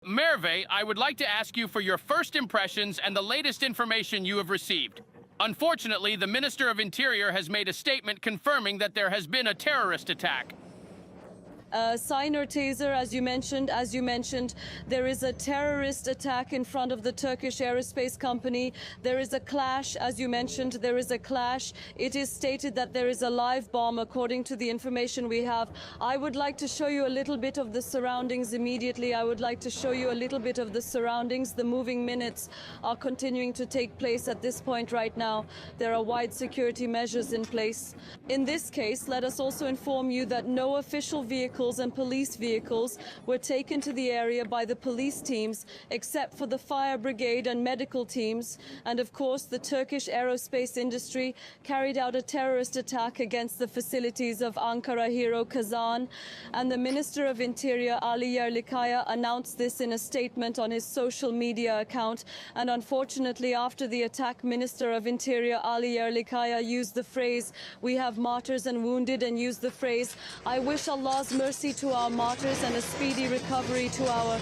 Merve, I would like to ask you for your first impressions and the latest information you have received. Unfortunately, the Minister of Interior has made a statement confirming that there has been a terrorist attack. Signer Taser, as you mentioned, there is a terrorist attack in front of the Turkish aerospace company. There is a clash, as you mentioned, there is a clash. It is stated that there is a live bomb, according to the information we have. I would like to show you a little bit of the surroundings immediately. I would like to show you a little bit of the surroundings. The moving minutes are continuing to take place at this point right now. There are wide security measures in place. In this case, let us also inform you that no official vehicles and police vehicles were taken to the area by the police teams, except for the fire brigade and medical teams. And of course, the Turkish aerospace industry carried out a terrorist attack against the facilities of Ankara Hero Kazan. And the Minister of Interior, Ali Yerlikaya, announced this in a statement on his social media account. And unfortunately, after the attack, Minister of Interior Ali Yerlikaya used the phrase, "We have martyrs and wounded," and used the phrase, "I wish Allah's mercy to our martyrs and a speedy recovery to our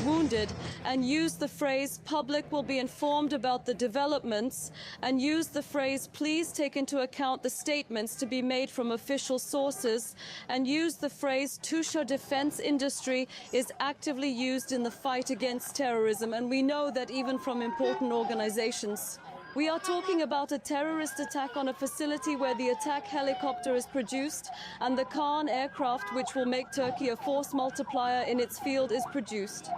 wounded," and used the phrase, "Public will be informed about the developments," and used the phrase, "Please take into account the statements to be made from official sources," and used the phrase, "Tusha defense industry is actively used in the fight against terrorism," and we know that even from important organizations. We are talking about a terrorist attack on a facility where the attack helicopter is produced and the Khan aircraft, which will make Turkey a force multiplier in its field, is produced.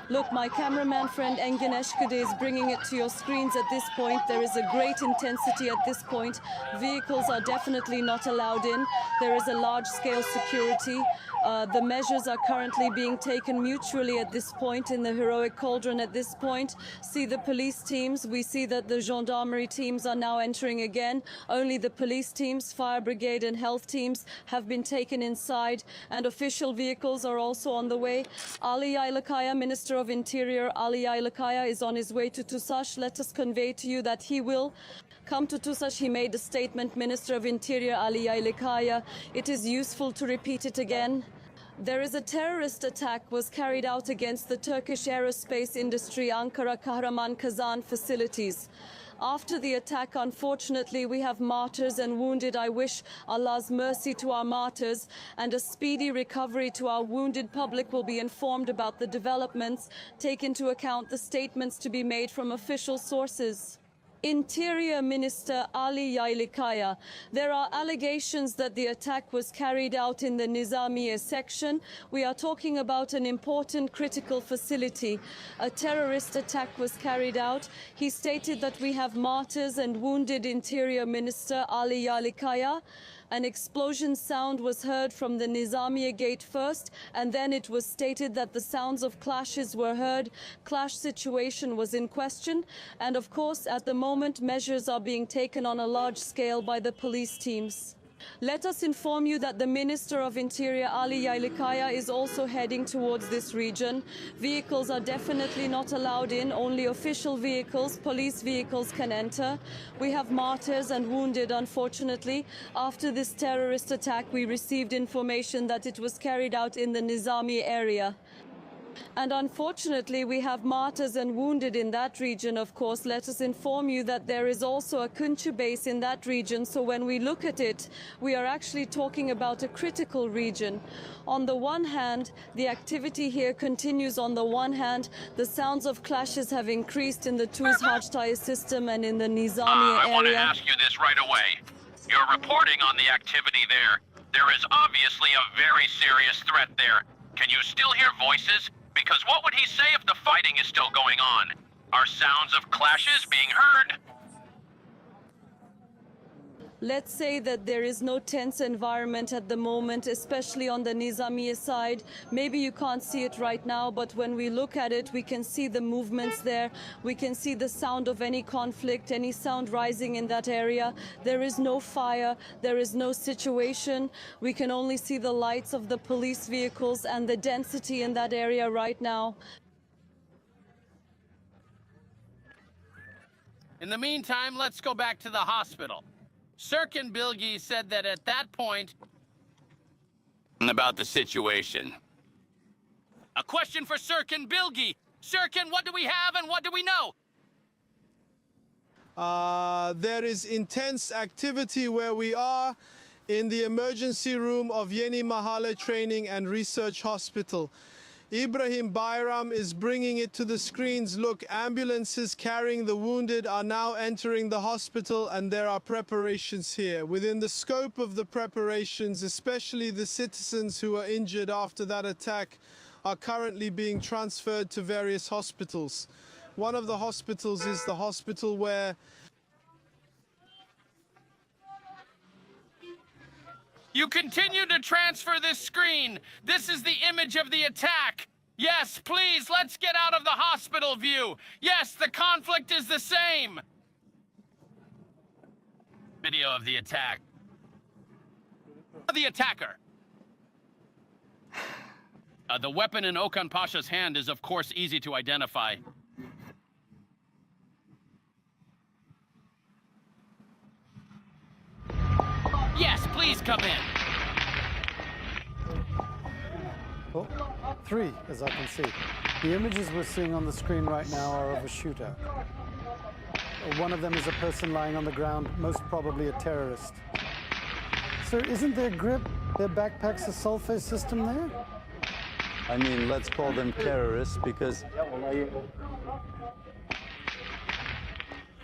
Look, my cameraman friend Engin Eşkıde is bringing it to your screens at this point. There is a great intensity at this point. Vehicles are definitely not allowed in. There is a large-scale security. The measures are currently being taken mutually at this point in the heroic cauldron at this point. See the police teams. We see that the gendarmerie teams are now entering again. Only the police teams, fire brigade and health teams have been taken inside, and official vehicles are also on the way. Ali Yerlikaya, Minister of Interior, Ali Yerlikaya is on his way to Tusaş. Let us convey to you that he will come to Tusaş. He made a statement, Minister of Interior Ali Yerlikaya. It is useful to repeat it again. There is a terrorist attack was carried out against the Turkish aerospace industry Ankara Kahraman Kazan facilities. After the attack, unfortunately, we have martyrs and wounded. I wish Allah's mercy to our martyrs and a speedy recovery to our wounded. Public will be informed about the developments. Take into account the statements to be made from official sources. Interior Minister Ali Yerlikaya. There are allegations that the attack was carried out in the Nizamiye section. We are talking about an important critical facility. A terrorist attack was carried out. He stated that we have martyrs and wounded. Interior Minister Ali Yerlikaya. An explosion sound was heard from the Nizamiye gate first, and then it was stated that the sounds of clashes were heard. Clash situation was in question, and of course, at the moment, measures are being taken on a large scale by the police teams. Let us inform you that the Minister of Interior, Ali Yerlikaya, is also heading towards this region. Vehicles are definitely not allowed in. Only official vehicles, police vehicles can enter. We have martyrs and wounded, unfortunately. After this terrorist attack, we received information that it was carried out in the Nizami area. And unfortunately, we have martyrs and wounded in that region, of course. Let us inform you that there is also a Kunçu base in that region. So when we look at it, we are actually talking about a critical region. On the one hand, the activity here continues. On the one hand, the sounds of clashes have increased in the Tuz Hajtay system and in the Nizamiye area. I want to ask you this right away. You're reporting on the activity there. There is obviously a very serious threat there. Can you still hear voices? Because what would he say if the fighting is still going on? Are sounds of clashes being heard? Let's say that there is no tense environment at the moment, especially on the Nizamiye side. Maybe you can't see it right now, but when we look at it, we can see the movements there. We can see the sound of any conflict, any sound rising in that area. There is no fire, there is no situation. We can only see the lights of the police vehicles and the density in that area right now. In the meantime, let's go back to the hospital. Serkan Bilgi said that at that point... About the situation. A question for Sirkin Bilgi. Sirkin, what do we have and what do we know? There is intense activity where we are in the emergency room of Yeni Mahalle Training and Research Hospital. Ibrahim Bayram is bringing it to the screens. Look, ambulances carrying the wounded are now entering the hospital, and there are preparations here. Within the scope of the preparations, especially the citizens who are injured after that attack are currently being transferred to various hospitals. One of the hospitals is the hospital where You continue to transfer this screen. This is the image of the attack. Yes, please, let's get out of the hospital view. Yes, the conflict is the same. Video of the attack. The attacker. The weapon in Okan Pasha's hand is, of course, easy to identify. Yes, please come in. Oh, three, as I can see. The images we're seeing on the screen right now are of a shooter. One of them is a person lying on the ground, most probably a terrorist. Sir, isn't their grip, their backpacks, a sulfate system there? I mean, let's call them terrorists because...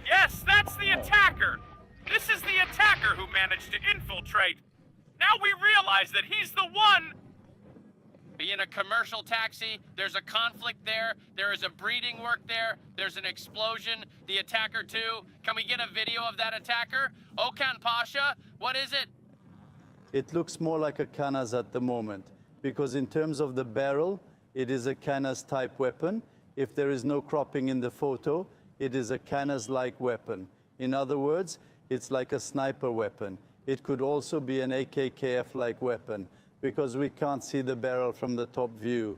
Yes, that's the attacker! This is the attacker who managed to infiltrate. Now we realize that he's the one... Be in a commercial taxi, there's a conflict there, there is a breeding work there, there's an explosion, the attacker too. Can we get a video of that attacker? Okan Pasha, what is it? It looks more like a Canas at the moment, because in terms of the barrel, it is a Canas type weapon. If there is no cropping in the photo, it is a Canas-like weapon. In other words, it's like a sniper weapon. It could also be an AKKF-like weapon, because we can't see the barrel from the top view.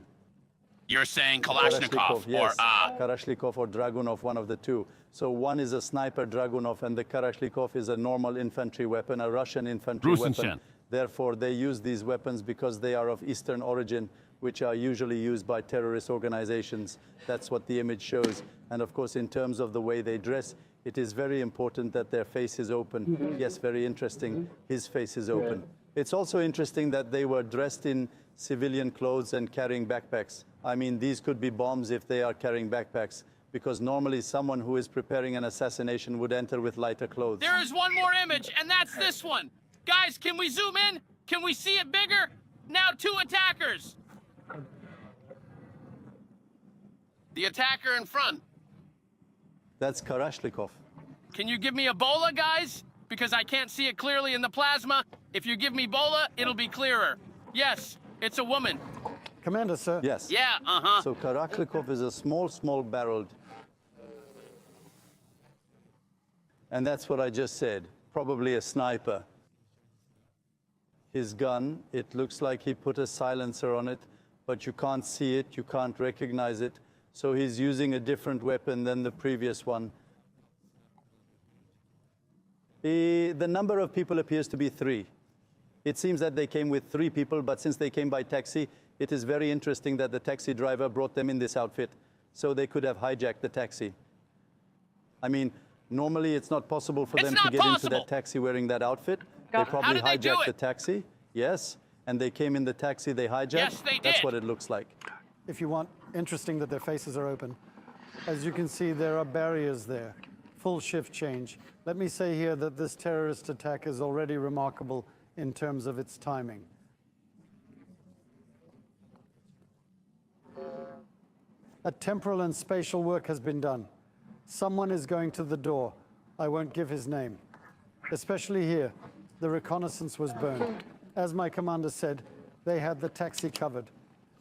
You're saying Kalashnikov, yes. or, Kalashnikov or Dragunov, one of the two. So one is a sniper Dragunov, and the Kalashnikov is a normal infantry weapon, a Russian infantry weapon. Therefore, they use these weapons because they are of Eastern origin, which are usually used by terrorist organizations. That's what the image shows. And of course, in terms of the way they dress, it is very important that their face is open. Yes, very interesting. His face is open. It's also interesting that they were dressed in civilian clothes and carrying backpacks. I mean, these could be bombs if they are carrying backpacks, because normally someone who is preparing an assassination would enter with lighter clothes. There is one more image, and that's this one. Guys, can we zoom in? Can we see it bigger? Now 2 attackers. The attacker in front. That's Kalashnikov. Can you give me Ebola, guys? Because I can't see it clearly in the plasma. If you give me Ebola, it'll be clearer. Yes, it's a woman. Commander, sir. Yes. Yeah, uh-huh. So Kalashnikov is a small barreled. And that's what I just said. Probably a sniper. His gun, it looks like he put a silencer on it, but you can't see it, you can't recognize it. So he's using a different weapon than the previous one. The number of people appears to be 3. It seems that they came with 3 people, but since they came by taxi, it is very interesting that the taxi driver brought them in this outfit, so they could have hijacked the taxi. I mean, normally it's not possible for them to get into that taxi wearing that outfit. They probably hijacked the taxi. Yes, and they came in the taxi, they hijacked. Yes, they did. That's what it looks like. If you want, interesting that their faces are open. As you can see, there are barriers there. Full shift change. Let me say here that this terrorist attack is already remarkable in terms of its timing. A temporal and spatial work has been done. Someone is going to the door. I won't give his name. Especially here, the reconnaissance was burned. As my commander said, they had the taxi covered.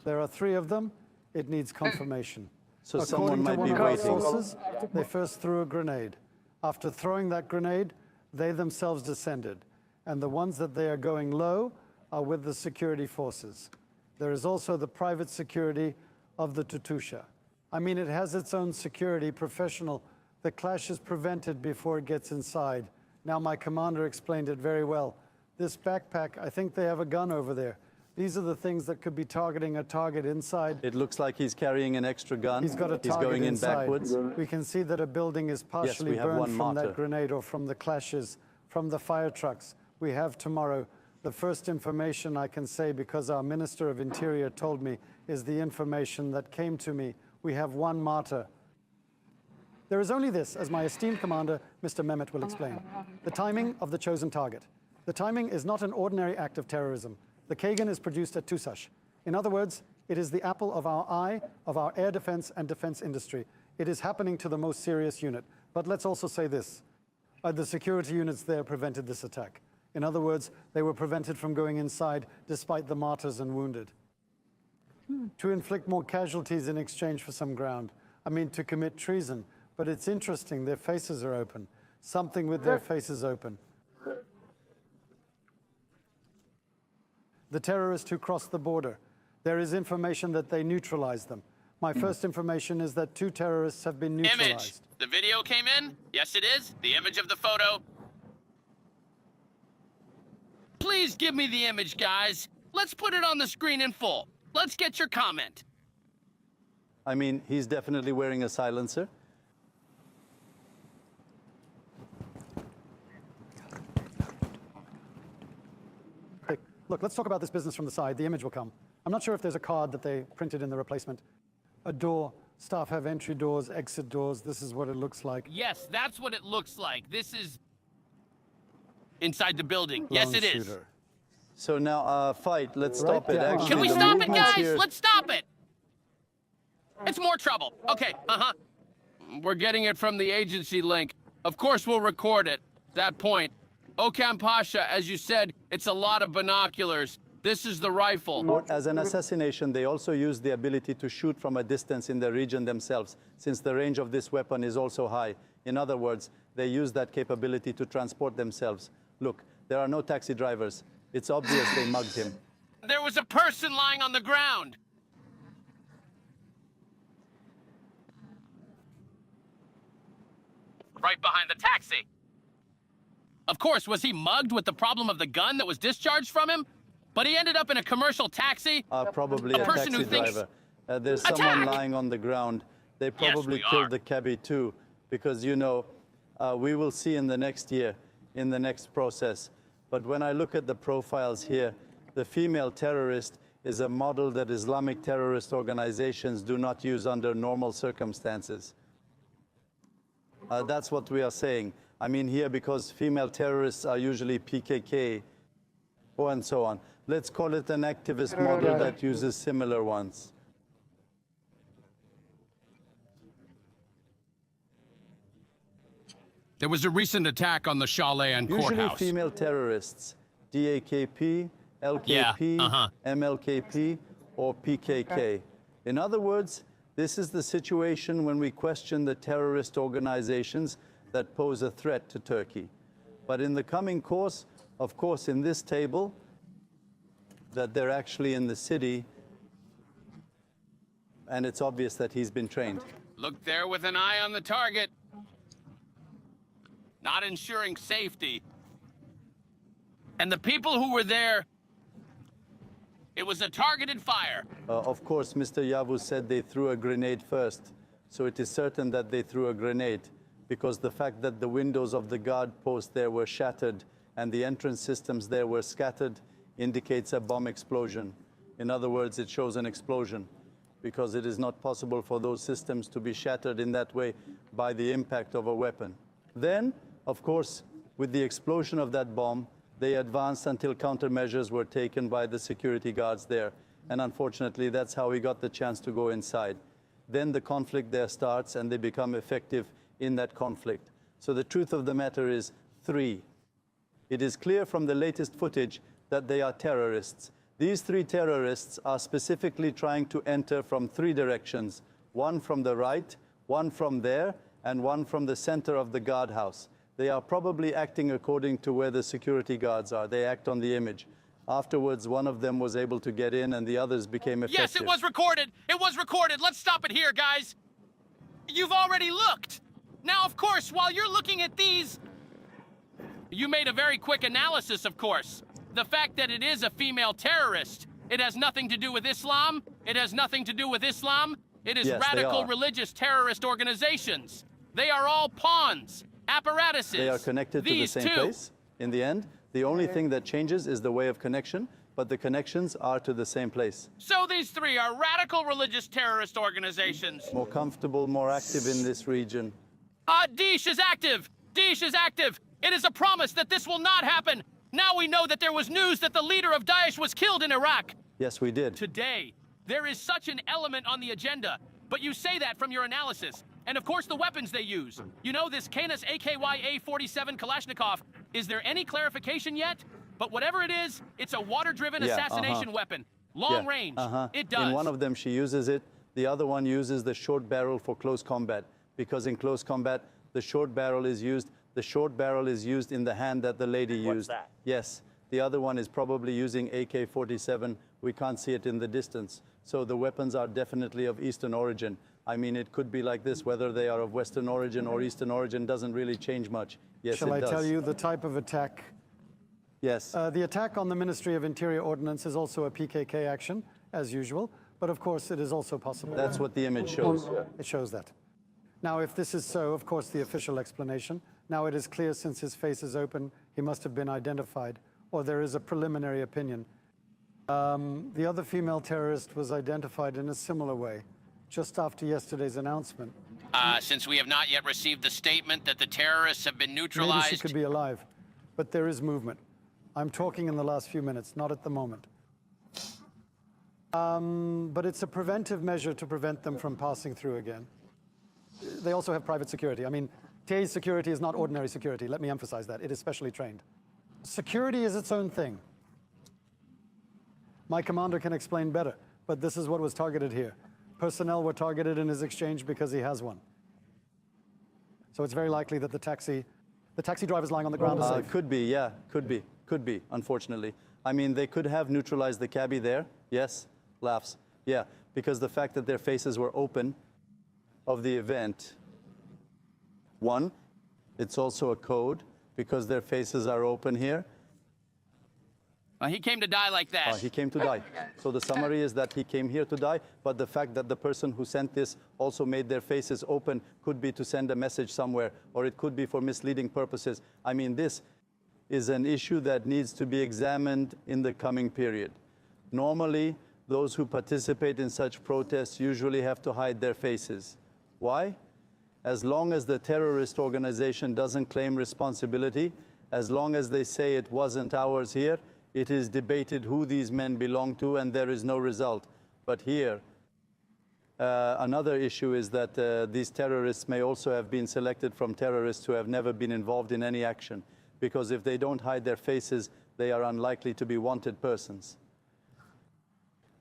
There are 3 of them. It needs confirmation. So someone might be According to waiting. one of our sources, they first threw a grenade. After throwing that grenade, they themselves descended. And the ones that they are going low are with the security forces. There is also the private security of the Tutusha. I mean, it has its own security, professional. The clash is prevented before it gets inside. Now, my commander explained it very well. This backpack, I think they have a gun over there. These are the things that could be targeting a target inside. It looks like he's carrying an extra gun. He's got a target going in inside. backwards. We can see that a building is partially we have burned one from martyr. that grenade or from the clashes, from the fire trucks. We have tomorrow. The first information I can say, because our Minister of Interior told me, is the information that came to me. We have one martyr. There is only this, as my esteemed commander, Mr. Mehmet, will explain. The timing of the chosen target. The timing is not an ordinary act of terrorism. The Kagan is produced at Tusash. In other words, it is the apple of our eye, of our air defense and defense industry. It is happening to the most serious unit. But let's also say this. The security units there prevented this attack. In other words, they were prevented from going inside despite the martyrs and wounded. To inflict more casualties in exchange for some ground. I mean, to commit treason. But it's interesting, their faces are open. Something with their faces open. The terrorists who crossed the border. There is information that they neutralized them. My first information is that 2 terrorists have been neutralized. Image. The video came in? Yes, it is. The image of the photo. Please give me the image, guys. Let's put it on the screen in full. Let's get your comment. I mean, he's definitely wearing a silencer. Look, let's talk about this business from the side. The image will come. I'm not sure if there's a card that they printed in the replacement. A door. Staff have entry doors, exit doors. This is what it looks like. Yes, that's what it looks like. This is inside the building. Yes, it is. Shooter. So now, fight. Let's stop Right it. there. Actually, Can we the stop it, movements guys? here- Let's stop it. It's more trouble. Okay, We're getting it from the agency link. Of course, we'll record it. That point. Okan Pasha, as you said, it's a lot of binoculars. This is the rifle. As an assassination, they also use the ability to shoot from a distance in the region themselves, since the range of this weapon is also high. In other words, they use that capability to transport themselves. Look, there are no taxi drivers. It's obvious they mugged him. There was a person lying on the ground. Right behind the taxi. Of course, was he mugged with the problem of the gun that was discharged from him? But he ended up in a commercial taxi. Probably a person taxi who thinks- driver. There's someone Attack! lying on the ground. They probably we killed are. the cabbie too, because we will see in the next year, in the next process. But when I look at the profiles here, the female terrorist is a model that Islamic terrorist organizations do not use under normal circumstances. That's what we are saying. I mean here, because female terrorists are usually PKK, and so on. Let's call it an activist model that uses similar ones. There was a recent attack on the Chalet and Usually courthouse. female terrorists, DAKP, LKP, MLKP, or PKK. In other words, this is the situation when we question the terrorist organizations that pose a threat to Turkey. But in the coming course, of course, in this table, that they're actually in the city, and it's obvious that he's been trained. Look there with an eye on the target. Not ensuring safety. And the people who were there, it was a targeted fire. Of course, Mr. Yavuz said they threw a grenade first, so it is certain that they threw a grenade, because the fact that the windows of the guard post there were shattered and the entrance systems there were scattered indicates a bomb explosion. In other words, it shows an explosion, because it is not possible for those systems to be shattered in that way by the impact of a weapon. Then, of course, with the explosion of that bomb, they advanced until countermeasures were taken by the security guards there. And unfortunately, that's how we got the chance to go inside. Then the conflict there starts, and they become effective in that conflict. So the truth of the matter is 3. It is clear from the latest footage that they are terrorists. These 3 terrorists are specifically trying to enter from 3 directions. One from the right, one from there, and one from the center of the guardhouse. They are probably acting according to where the security guards are. They act on the image. Afterwards, one of them was able to get in, and the others became effective. Yes, it was recorded. It was recorded. Let's stop it here, guys. You've already looked. Now, of course, while you're looking at these, you made a very quick analysis, of course. The fact that it is a female terrorist, It has nothing to do with Islam. It has nothing to do with Islam. It is Yes, they radical are. religious terrorist organizations. They are all pawns, apparatuses. They are connected to the These same two. place in the end. The only thing that changes is the way of connection, but the connections are to the same place. So these three are radical religious terrorist organizations. More comfortable, more active in this region. Daesh is active! Daesh is active! It is a promise that this will not happen! Now we know that there was news that the leader of Daesh was killed in Iraq. Yes, we did. Today, there is such an element on the agenda, but you say that from your analysis. And of course the weapons they use. You know, this Canis AKY-A47 Kalashnikov, is there any clarification yet? But whatever it is, it's a water-driven assassination weapon. Long range. It does. In one of them, she uses it. The other one uses the short barrel for close combat. Because in close combat, the short barrel is used. The short barrel is used in the hand that the lady used. What's that? Yes. The other one is probably using AK-47. We can't see it in the distance. So the weapons are definitely of Eastern origin. I mean, it could be like this. Whether they are of Western origin or Eastern origin doesn't really change much. Yes, Shall it I does. tell you the type of attack? Yes. The attack on the Ministry of Interior Ordnance is also a PKK action, as usual. But of course, it is also possible. That's what the image shows. It shows that. Now, if this is so, of course, the official explanation. Now it is clear, since his face is open, he must have been identified, or there is a preliminary opinion. The other female terrorist was identified in a similar way, just after yesterday's announcement. Since we have not yet received the statement that the terrorists have been Maybe neutralized. she could be alive, but there is movement. I'm talking in the last few minutes, not at the moment. But it's a preventive measure to prevent them from passing through again. They also have private security. I mean, TA's security is not ordinary security. Let me emphasize that. It is specially trained. Security is its own thing. My commander can explain better, but this is what was targeted here. Personnel were targeted in his exchange because he has one. So it's very likely that the taxi driver's lying on the ground is safe. Could be, yeah, could be, unfortunately. I mean, they could have neutralized the cabbie there. Yes, laughs. Yeah, because the fact that their faces were open of the event. One, it's also a code because their faces are open here. He came to die like that. He came to die. So the summary is that he came here to die, but the fact that the person who sent this also made their faces open could be to send a message somewhere, or it could be for misleading purposes. I mean, this is an issue that needs to be examined in the coming period. Normally, those who participate in such protests usually have to hide their faces. Why? As long as the terrorist organization doesn't claim responsibility, as long as they say it wasn't ours here, it is debated who these men belong to, and there is no result. But here, another issue is that these terrorists may also have been selected from terrorists who have never been involved in any action, because if they don't hide their faces, they are unlikely to be wanted persons.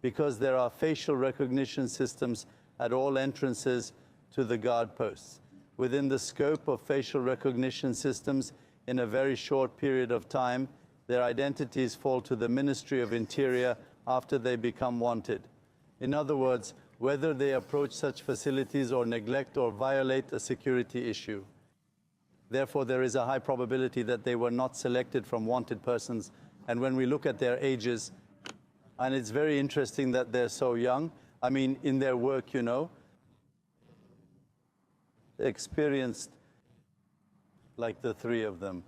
Because there are facial recognition systems at all entrances to the guard posts. Within the scope of facial recognition systems, in a very short period of time, their identities fall to the Ministry of Interior after they become wanted. In other words, whether they approach such facilities or neglect or violate a security issue. Therefore, there is a high probability that they were not selected from wanted persons. And when we look at their ages, and it's very interesting that they're so young. I mean, in their work, you know, experienced like the three of them.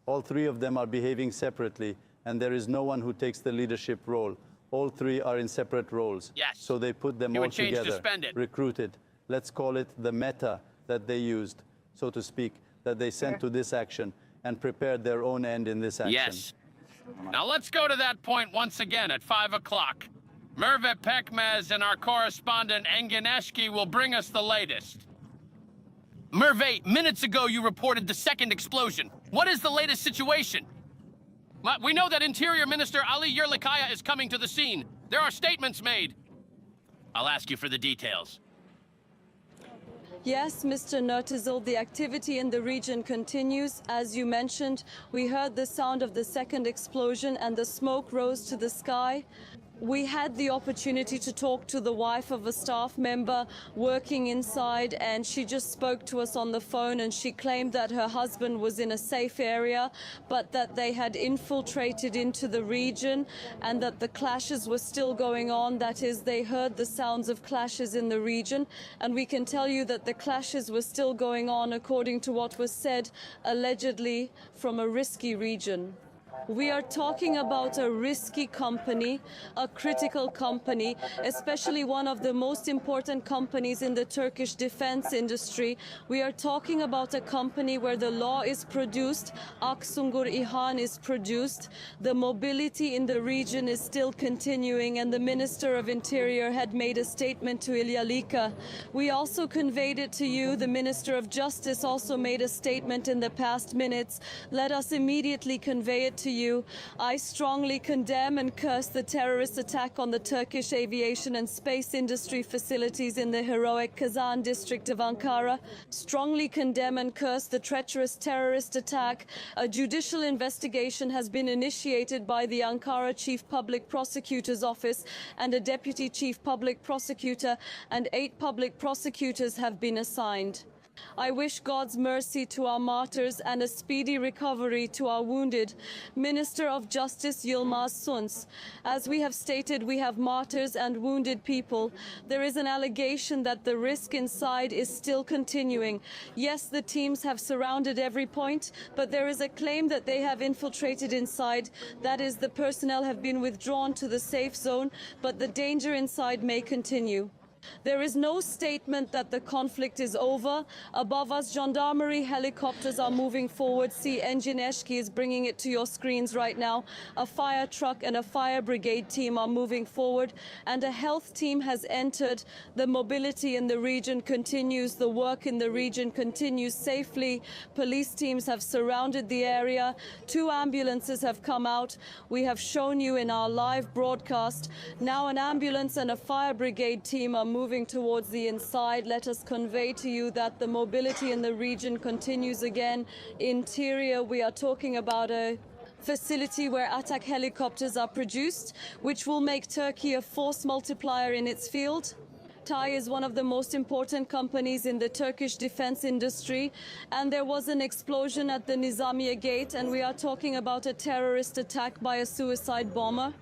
All three of them are behaving separately, and there is no one who takes the leadership role. All three are in separate roles. Yes. So they put them You all would change together, suspended. recruited. Let's call it the meta that they used, so to speak, that they sent to this action and prepared their own end in this action. Yes. Now let's go to that point once again at 5 o'clock. Merve Pekmez and our correspondent Engin Eşki will bring us the latest. Merve, minutes ago you reported the second explosion. What is the latest situation? We know that Interior Minister Ali Yerlikaya is coming to the scene. There are statements made. I'll ask you for the details. Yes, Mr. Nurtizal, the activity in the region continues. As you mentioned, we heard the sound of the second explosion and the smoke rose to the sky. We had the opportunity to talk to the wife of a staff member working inside, and she just spoke to us on the phone, and she claimed that her husband was in a safe area, but that they had infiltrated into the region and that the clashes were still going on. That is, they heard the sounds of clashes in the region, and we can tell you that the clashes were still going on according to what was said, allegedly from a risky region. We are talking about a risky company, a critical company, especially one of the most important companies in the Turkish defense industry. We are talking about a company where the law is produced, Aksungur İHAN is produced, the mobility in the region is still continuing, and the Minister of Interior had made a statement to İlyalika. We also conveyed it to you. The Minister of Justice also made a statement in the past minutes. Let us immediately convey it to you. I strongly condemn and curse the terrorist attack on the Turkish aviation and space industry facilities in the heroic Kazan district of Ankara. Strongly condemn and curse the treacherous terrorist attack. A judicial investigation has been initiated by the Ankara Chief Public Prosecutor's Office and a Deputy Chief Public Prosecutor, and 8 public prosecutors have been assigned. I wish God's mercy to our martyrs and a speedy recovery to our wounded. Minister of Justice Yilmaz Suns. As we have stated, we have martyrs and wounded people. There is an allegation that the risk inside is still continuing. Yes, the teams have surrounded every point, but there is a claim that they have infiltrated inside. That is, the personnel have been withdrawn to the safe zone, but the danger inside may continue. There is no statement that the conflict is over. Above us, gendarmerie helicopters are moving forward. See, Engin Eşki is bringing it to your screens right now. A fire truck and a fire brigade team are moving forward, and a health team has entered. The mobility in the region continues. The work in the region continues safely. Police teams have surrounded the area. 2 ambulances have come out. We have shown you in our live broadcast. Now an ambulance and a fire brigade team are moving towards the inside. Let us convey to you that the mobility in the region continues again. Interior, we are talking about a facility where attack helicopters are produced, which will make Turkey a force multiplier in its field. TAI is one of the most important companies in the Turkish defense industry, and there was an explosion at the Nizamiye Gate, and we are talking about a terrorist attack by a suicide bomber.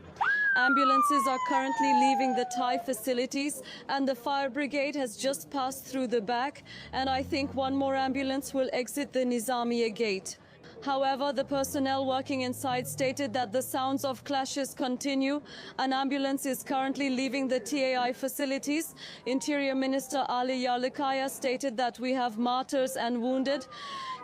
Ambulances are currently leaving the TAI facilities, and the fire brigade has just passed through the back, and I think one more ambulance will exit the Nizamiye Gate. However, the personnel working inside stated that the sounds of clashes continue. An ambulance is currently leaving the TAI facilities. Interior Minister Ali Yarlıkaya stated that we have martyrs and wounded.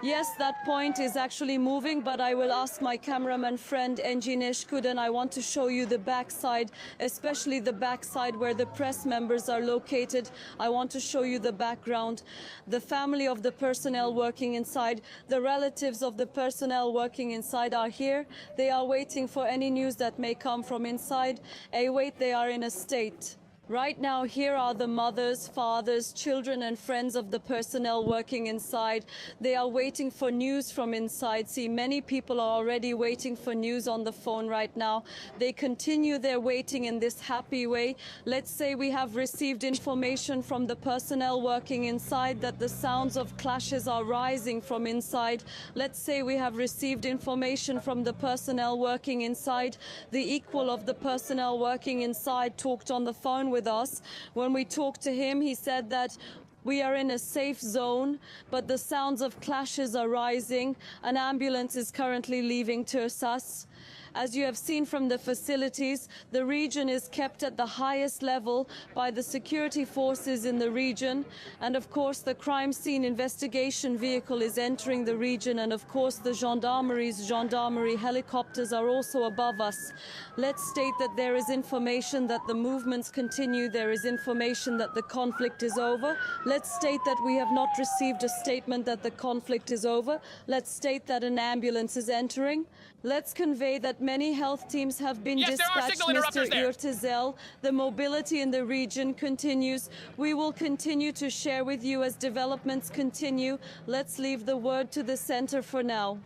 Yes, that point is actually moving, but I will ask my cameraman friend Engin Eşkud, and I want to show you the backside, especially the backside where the press members are located. I want to show you the background. The family of the personnel working inside, the relatives of the personnel working inside are here. They are waiting for any news that may come from inside. Wait, they are in a state. Right now, here are the mothers, fathers, children, and friends of the personnel working inside. They are waiting for news from inside. See, many people are already waiting for news on the phone right now. They continue their waiting in this happy way. Let's say we have received information from the personnel working inside that the sounds of clashes are rising from inside. Let's say we have received information from the personnel working inside. The equal of the personnel working inside talked on the phone with us. When we talked to him, he said that we are in a safe zone, but the sounds of clashes are rising. An ambulance is currently leaving Tursas. As you have seen from the facilities, the region is kept at the highest level by the security forces in the region. And of course, the crime scene investigation vehicle is entering the region. And of course, the gendarmerie helicopters are also above us. Let's state that there is information that the movements continue. There is information that the conflict is over. Let's state that we have not received a statement that the conflict is over. Let's state that an ambulance is entering. Let's convey that many health teams have been dispatched, Mr. Irtizel. The mobility in the region continues. We will continue to share with you as developments continue. Let's leave the word to the center for now.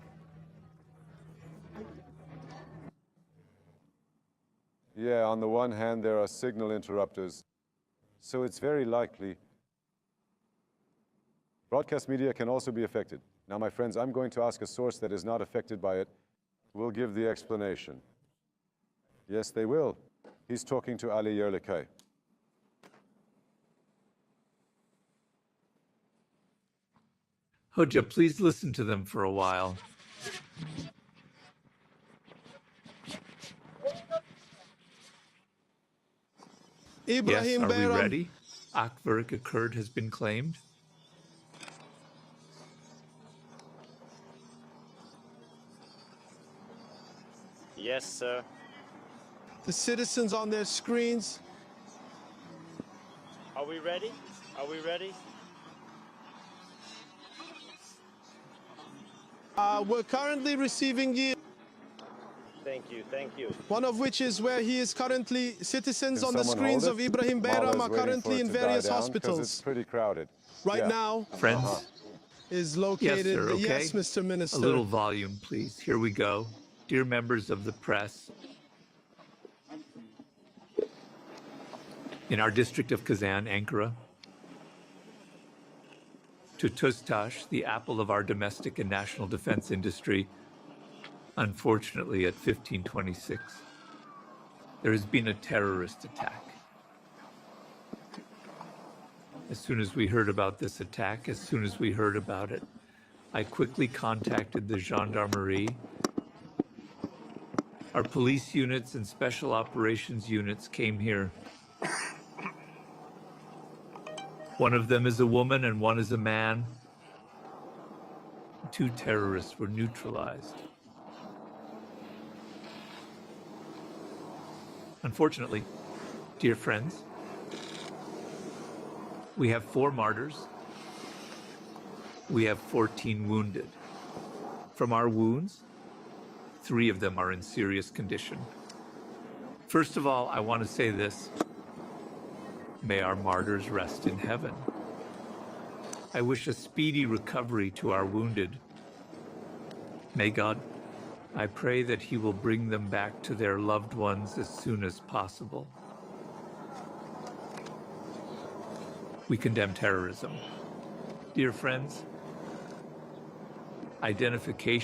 Yeah, on the one hand, there are signal interrupters, so it's very likely. Broadcast media can also be affected. Now, my friends, I'm going to ask a source that is not affected by it. Will give the explanation. Yes, they will. He's talking to Ali Yerlikay. Hoja, please listen to them for a while. Ibrahim Yes, are we Bayram. ready? Akbarik occurred has been claimed. Yes, sir. The citizens on their screens. Are we ready? Are we ready? We're currently receiving yield. Thank you, thank you. One of which is where he is currently. Citizens Can on the someone screens hold of it? Ibrahim Mala Bayram is are waiting for currently it in to die various down 'cause hospitals. It's pretty crowded. Right Yeah. now Friends? is Yes, located. sir, okay? Yes, Mr. Minister. A little volume, please. Here we go. Dear members of the press, in our district of Kazan, Ankara, to Tuztash, the apple of our domestic and national defense industry, unfortunately at 1526, there has been a terrorist attack. As soon as we heard about this attack, as soon as we heard about it, I quickly contacted the gendarmerie. Our police units and special operations units came here. One of them is a woman and one is a man. 2 terrorists were neutralized. Unfortunately, dear friends, we have 4 martyrs. We have 14 wounded. From our wounds, 3 of them are in serious condition. First of all, I want to say this. May our martyrs rest in heaven. I wish a speedy recovery to our wounded. May God, I pray that He will bring them back to their loved ones as soon as possible. We condemn terrorism. Dear friends, identification